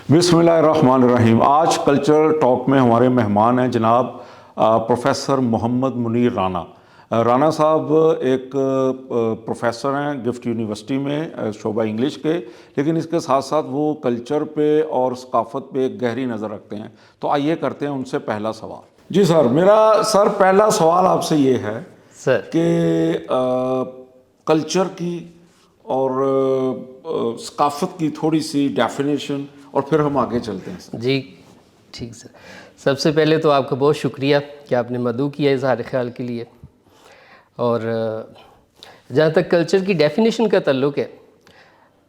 بسم اللہ الرحمن الرحیم۔ آج کلچر ٹاک میں ہمارے مہمان ہیں جناب پروفیسر محمد منیر رانا۔ رانا صاحب ایک پروفیسر ہیں گفٹ یونیورسٹی میں شعبہ انگلش کے، لیکن اس کے ساتھ ساتھ وہ کلچر پہ اور ثقافت پہ ایک گہری نظر رکھتے ہیں۔ تو آئیے کرتے ہیں ان سے پہلا سوال۔ جی سر، میرا پہلا سوال آپ سے یہ ہے سر کہ کلچر کی اور ثقافت کی تھوڑی سی ڈیفینیشن اور پھر ہم آگے چلتے ہیں سر۔ جی ٹھیک سر، سب سے پہلے تو آپ کا بہت شکریہ کہ آپ نے مدعو کیا اظہار خیال کے لیے۔ اور جہاں تک کلچر کی ڈیفینیشن کا تعلق ہے،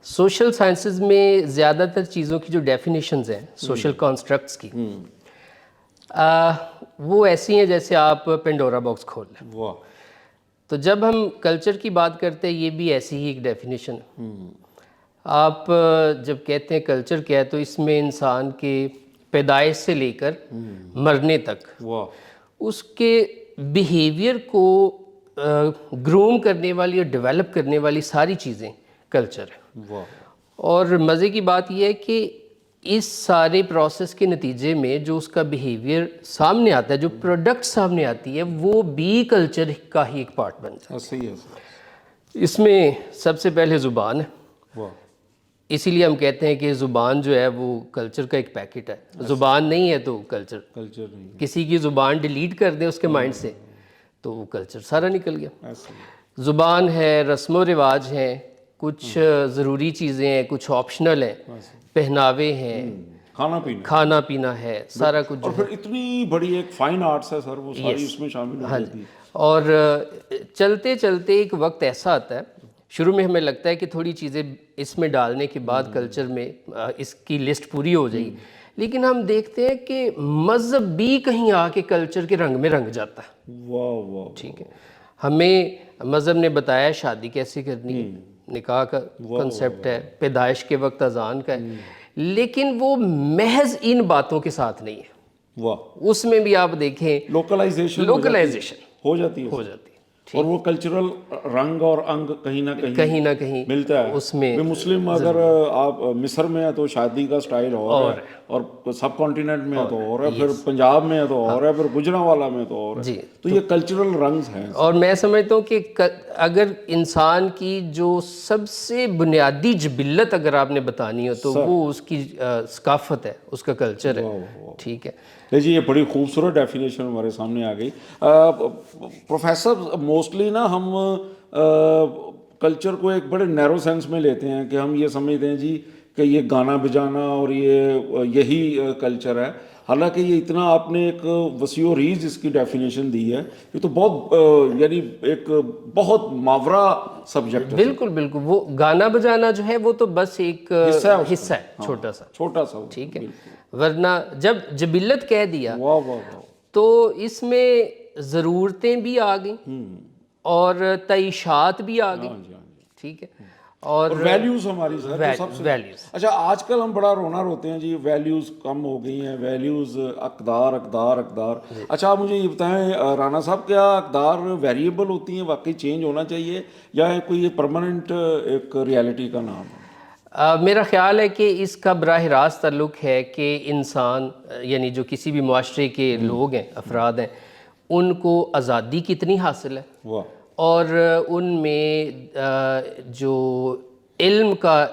سوشل سائنسز میں زیادہ تر چیزوں کی جو ڈیفینیشنز ہیں سوشل کانسٹرکٹس کی، وہ ایسی ہیں جیسے آپ پینڈورا باکس کھول لیں۔ واہ، تو جب ہم کلچر کی بات کرتے ہیں، یہ بھی ایسی ہی ایک ڈیفینیشن ہے۔ آپ جب کہتے ہیں کلچر کیا ہے، تو اس میں انسان کے پیدائش سے لے کر مرنے تک واہ، اس کے بیہیویئر کو گروم کرنے والی اور ڈیولپ کرنے والی ساری چیزیں کلچر ہے۔ واہ، اور مزے کی بات یہ ہے کہ اس سارے پروسیس کے نتیجے میں جو اس کا بیہیویئر سامنے آتا ہے، جو پروڈکٹ سامنے آتی ہے، وہ بھی کلچر کا ہی ایک پارٹ بنتا ہے۔ صحیح ہے سر۔ اس میں سب سے پہلے زبان ہے، واہ، اسی لیے ہم کہتے ہیں کہ زبان جو ہے وہ کلچر کا ایک پیکٹ ہے۔ زبان نہیں ہے تو کلچر، کلچر نہیں کسی کی زبان ڈیلیٹ کر دیں اس کے مائنڈ سے تو وہ کلچر سارا نکل گیا۔ ایسا ہی۔ زبان ہے، رسم و رواج ہیں، کچھ ضروری چیزیں ہیں، کچھ آپشنل ہیں، پہناوے ہیں، کھانا پینا کھانا پینا ہے، سارا کچھ اور جو پھر اتنی بڑی ایک فائن آرٹس ہے سر، وہ ساری اس میں شامل ہو جاتی ہے۔ اور چلتے چلتے ایک وقت ایسا آتا ہے، شروع میں ہمیں لگتا ہے کہ تھوڑی چیزیں اس میں ڈالنے کے بعد کلچر میں اس کی لسٹ پوری ہو جائے گی، لیکن ہم دیکھتے ہیں کہ مذہب بھی کہیں آ کے کلچر کے رنگ میں رنگ جاتا ہے۔ واہ واہ، ٹھیک ہے، ہمیں مذہب نے بتایا شادی کیسے کرنی ہے، نکاح کا کنسیپٹ ہے، پیدائش کے وقت اذان کا ہے، لیکن وہ محض ان باتوں کے ساتھ نہیں ہے۔ واہ، اس میں بھی آپ دیکھیں لوکلائزیشن ہو جاتی ہے ہو جاتی ہے، اور وہ کلچرل رنگ اور انگ کہیں نہ کہیں ملتا ہے اس میں۔ مسلم اگر آپ مصر میں ہے تو شادی کا سٹائل اور ہے، اور سب کانٹیننٹ میں ہے تو اور ہے، پھر پنجاب میں ہے تو اور ہے، پھر گجرانوالا میں تو اور ہے۔ تو یہ کلچرل رنگز ہیں۔ اور میں سمجھتا ہوں کہ اگر انسان کی جو سب سے بنیادی جبلت اگر آپ نے بتانی ہو تو وہ اس کی ثقافت ہے، اس کا کلچر ہے۔ ٹھیک ہے جی، یہ بڑی خوبصورت ڈیفینیشن ہمارے سامنے آ گئی۔ پروفیسر، موسٹلی نا ہم کلچر کو ایک بڑے نیرو سینس میں لیتے ہیں کہ ہم یہ سمجھتے ہیں جی کہ یہ گانا بجانا اور یہی کلچر ہے، حالانکہ یہ اتنا آپ نے ایک وسیع و ریز اس کی ڈیفینیشن دی ہے، یہ تو بہت یعنی ایک بہت ماورا سبجیکٹ ہے۔ بالکل بالکل، وہ گانا بجانا جو ہے وہ تو بس ایک حصہ ہے، چھوٹا سا، ٹھیک ہے، ورنہ جب جبلت کہہ دیا تو اس میں ضرورتیں بھی آ گئیں اور تعیشات بھی آ گئی، ٹھیک ہے، اور ویلیوز ہماری سب سے ویلیوز۔ اچھا، آج کل ہم بڑا رونا روتے ہیں جی ویلیوز کم ہو گئی ہیں، ویلیوز اقدار۔ اچھا، آپ مجھے یہ بتائیں رانا صاحب، کیا اقدار ویریبل ہوتی ہیں، واقعی چینج ہونا چاہیے، یا کوئی پرماننٹ ایک ریالٹی کا نام ہے؟ میرا خیال ہے کہ اس کا براہ راست تعلق ہے کہ انسان یعنی جو کسی بھی معاشرے کے لوگ ہیں، افراد ہیں، ان کو آزادی کتنی حاصل ہے، اور ان میں جو علم کا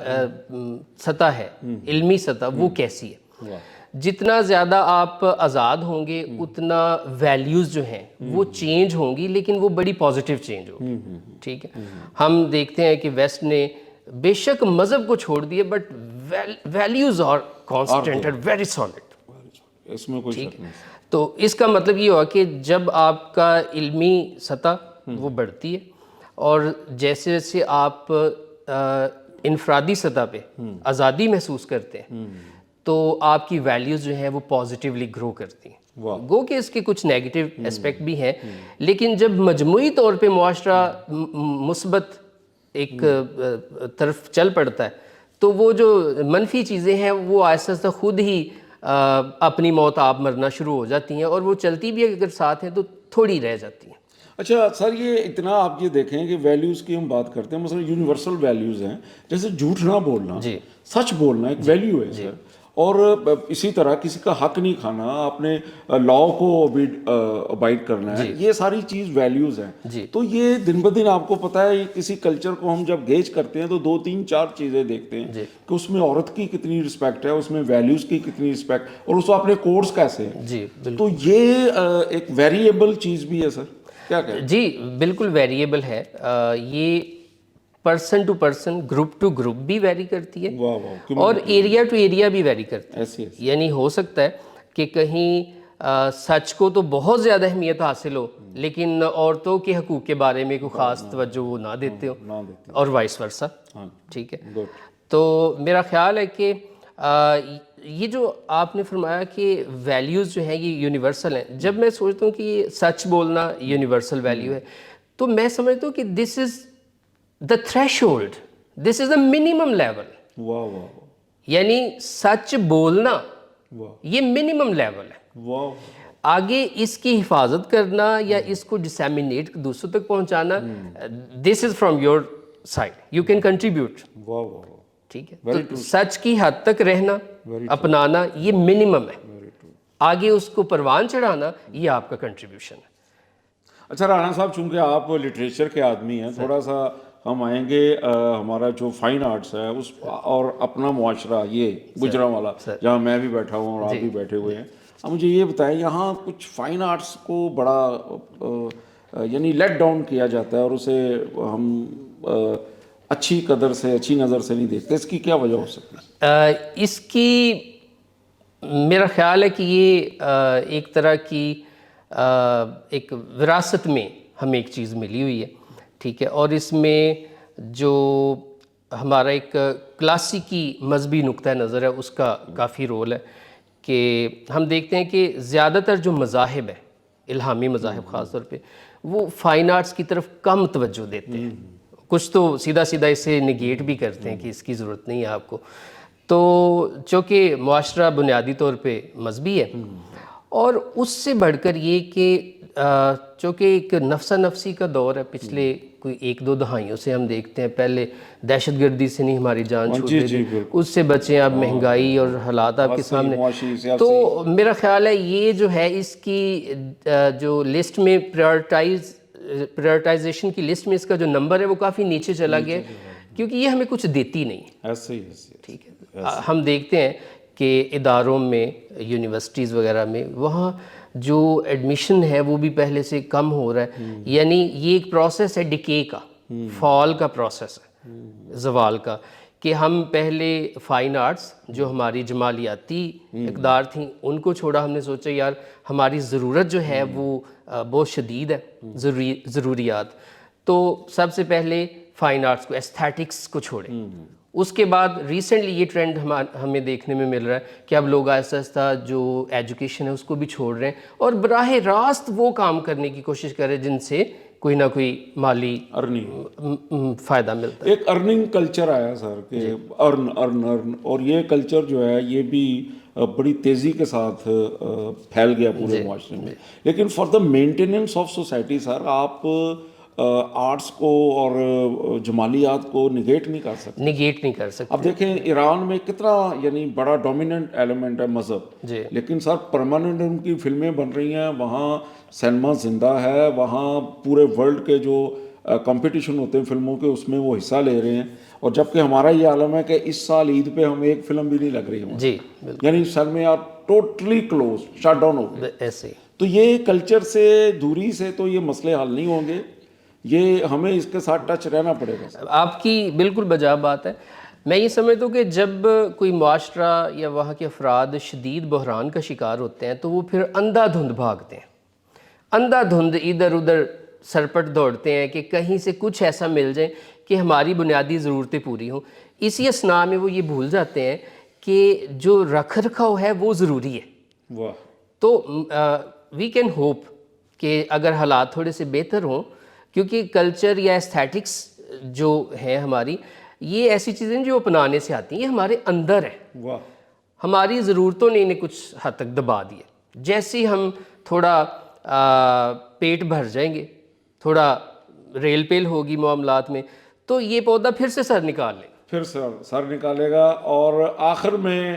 سطح ہے، علمی سطح وہ کیسی ہے۔ جتنا زیادہ آپ آزاد ہوں گے اتنا ویلیوز جو ہیں وہ چینج ہوں گی، لیکن وہ بڑی پازیٹیو چینج ہوگی۔ ٹھیک ہے، ہم دیکھتے ہیں کہ ویسٹ نے بے شک مذہب کو چھوڑ دیے، بٹ ویلیوز آر کانسٹنٹ اور ویری سالڈ، اس میں کوئی شک نہیں۔ تو اس کا مطلب یہ ہوا کہ جب آپ کا علمی سطح وہ بڑھتی ہے اور جیسے جیسے آپ انفرادی سطح پہ آزادی محسوس کرتے ہیں تو آپ کی ویلیوز جو ہیں وہ پازیٹیولی گرو کرتی ہیں۔ گو کہ اس کے کچھ نیگیٹو اسپیکٹ بھی ہیں، لیکن جب مجموعی طور پہ معاشرہ مثبت ایک طرف چل پڑتا ہے تو وہ جو منفی چیزیں ہیں وہ آہستہ آہستہ خود ہی اپنی موت آپ مرنا شروع ہو جاتی ہیں، اور وہ چلتی بھی اگر ساتھ ہیں تو تھوڑی رہ جاتی ہیں۔ اچھا سر، یہ اتنا آپ یہ دیکھیں کہ ویلیوز کی ہم بات کرتے ہیں، مثلا یونیورسل ویلیوز ہیں، جیسے جھوٹ نہ بولنا، سچ بولنا ایک ویلیو ہے سر، اور اسی طرح کسی کا حق نہیں کھانا, اپنے لا کو ابائڈ کرنا ہے, یہ ساری چیز ویلیوز ہیں. تو یہ دن بدن آپ کو پتہ ہے کسی کلچر کو ہم جب گیج کرتے ہیں تو 2 3 4 چیزیں دیکھتے ہیں کہ اس میں عورت کی کتنی رسپیکٹ ہے, اس میں ویلیوز کی کتنی رسپیکٹ, اور اس کو اپنے کوڈز کیسے ہیں. تو یہ ایک ویریبل چیز بھی ہے سر, کیا کہیں؟ جی بالکل ویریبل ہے. یہ person to person, group to group بھی ویری کرتی ہے, اور ایریا ٹو ایریا بھی ویری کرتی ہے. یعنی ہو سکتا ہے کہ کہیں سچ کو تو بہت زیادہ اہمیت حاصل ہو لیکن عورتوں کے حقوق کے بارے میں کوئی خاص توجہ وہ نہ دیتے ہو, اور وائس ورسا. ٹھیک ہے, تو میرا خیال ہے کہ یہ جو آپ نے فرمایا کہ ویلیوز جو ہیں یہ یونیورسل ہیں. جب میں سوچتا ہوں کہ یہ سچ بولنا یونیورسل ویلیو ہے تو میں سمجھتا ہوں کہ this is the threshold, this is the minimum level. یعنی سچ بولنا یہ منیمم لیول ہے. آگے اس کی حفاظت کرنا یا اس کو ڈسیمینیٹ دوسروں تک پہنچانا, this is from your side, you can contribute. ٹھیک ہے, تو سچ کی حد تک رہنا, اپنانا, یہ منیمم ہے. آگے اس کو پروان چڑھانا یہ آپ کا کنٹریبیوشن ہے. اچھا رانا صاحب, چونکہ آپ لٹریچر کے آدمی ہیں, تھوڑا سا ہم آئیں گے ہمارا جو فائن آرٹس ہے اس اور اپنا معاشرہ یہ گجرانوالہ جہاں میں بھی بیٹھا ہوں اور آپ بھی بیٹھے ہوئے ہیں. اب مجھے یہ بتائیں, یہاں کچھ فائن آرٹس کو بڑا یعنی لیٹ ڈاؤن کیا جاتا ہے اور اسے ہم اچھی قدر سے, اچھی نظر سے نہیں دیکھتے. اس کی کیا وجہ ہو سکتی ہے؟ اس کی میرا خیال ہے کہ یہ ایک طرح کی ایک وراثت میں ہمیں ایک چیز ملی ہوئی ہے. ٹھیک ہے, اور اس میں جو ہمارا ایک کلاسیکی مذہبی نقطہ نظر ہے اس کا کافی رول ہے کہ ہم دیکھتے ہیں کہ زیادہ تر جو مذاہب ہیں, الہامی مذاہب خاص طور پہ, وہ فائن آرٹس کی طرف کم توجہ دیتے ہیں. کچھ تو سیدھا سیدھا اسے نگیٹ بھی کرتے ہیں کہ اس کی ضرورت نہیں ہے آپ کو. تو چونکہ معاشرہ بنیادی طور پہ مذہبی ہے, اور اس سے بڑھ کر یہ کہ چونکہ ایک نفسا نفسی کا دور ہے, پچھلے کوئی 1-2 دہائیوں سے ہم دیکھتے ہیں, پہلے دہشت گردی سے نہیں ہماری جان چھوٹ گئی, اس سے بچیں اب مہنگائی اور حالات آپ کے سامنے. تو میرا خیال ہے یہ جو ہے اس کی جو لسٹ میں پرائرٹائزیشن کی لسٹ میں اس کا جو نمبر ہے وہ کافی نیچے چلا گیا, کیونکہ یہ ہمیں کچھ دیتی نہیں. ٹھیک ہے, ہم دیکھتے ہیں کہ اداروں میں, یونیورسٹیز وغیرہ میں, وہاں جو ایڈمیشن ہے وہ بھی پہلے سے کم ہو رہا ہے. یعنی یہ ایک پروسیس ہے ڈکے کا, فال کا پروسیس ہے, زوال کا, کہ ہم پہلے فائن آرٹس جو ہماری جمالیاتی اقدار تھیں ان کو چھوڑا, ہم نے سوچا یار ہماری ضرورت جو ہے وہ بہت شدید ہے, ضروریات. تو سب سے پہلے فائن آرٹس کو, ایستھیٹکس کو چھوڑیں. اس کے بعد ریسنٹلی یہ ٹرینڈ ہمیں دیکھنے میں مل رہا ہے کہ اب لوگ آہستہ آہستہ جو ایجوکیشن ہے اس کو بھی چھوڑ رہے ہیں اور براہ راست وہ کام کرنے کی کوشش کر رہے ہیں جن سے کوئی نہ کوئی مالی فائدہ ملتا ہے. ایک ارننگ کلچر آیا سر کہ ارن, اور یہ کلچر جو ہے یہ بھی بڑی تیزی کے ساتھ پھیل گیا پورے معاشرے میں. لیکن for the maintenance of society sir آپ آرٹس کو اور جمالیات کو نگیٹ نہیں کر سکتے. اب دیکھیں ایران میں کتنا یعنی بڑا ڈومیننٹ ایلیمنٹ ہے مذہب, لیکن سر پرماننٹ ان کی فلمیں بن رہی ہیں, وہاں سینما زندہ ہے, وہاں پورے ورلڈ کے جو کمپٹیشن ہوتے ہیں فلموں کے اس میں وہ حصہ لے رہے ہیں. اور جبکہ ہمارا یہ عالم ہے کہ اس سال عید پہ ہمیں ایک فلم بھی نہیں لگ رہی ہے, یعنی cinema are totally close, shut down ہو گئے ایسے. تو یہ کلچر سے دوری سے تو یہ مسئلے حل نہیں ہوں گے, یہ ہمیں اس کے ساتھ ٹچ رہنا پڑے گا. آپ کی بالکل بجا بات ہے. میں یہ سمجھتا ہوں کہ جب کوئی معاشرہ یا وہاں کے افراد شدید بحران کا شکار ہوتے ہیں تو وہ پھر اندھا دھند بھاگتے ہیں, اندھا دھند ادھر ادھر سرپٹ دوڑتے ہیں کہ کہیں سے کچھ ایسا مل جائے کہ ہماری بنیادی ضرورتیں پوری ہوں. اسی اسنا میں وہ یہ بھول جاتے ہیں کہ جو رکھ رکھاؤ ہے وہ ضروری ہے. تو وی کین ہوپ کہ اگر حالات تھوڑے سے بہتر ہوں, کیونکہ کلچر یا ایستھیٹکس جو ہے ہماری, یہ ایسی چیزیں جو اپنانے سے آتی ہیں, یہ ہمارے اندر ہے. ہماری ضرورتوں نے انہیں کچھ حد تک دبا دیا. جیسے ہی ہم تھوڑا پیٹ بھر جائیں گے, تھوڑا ریل پیل ہوگی معاملات میں, تو یہ پودا پھر سے سر نکال لے گا, سر نکالے گا, اور آخر میں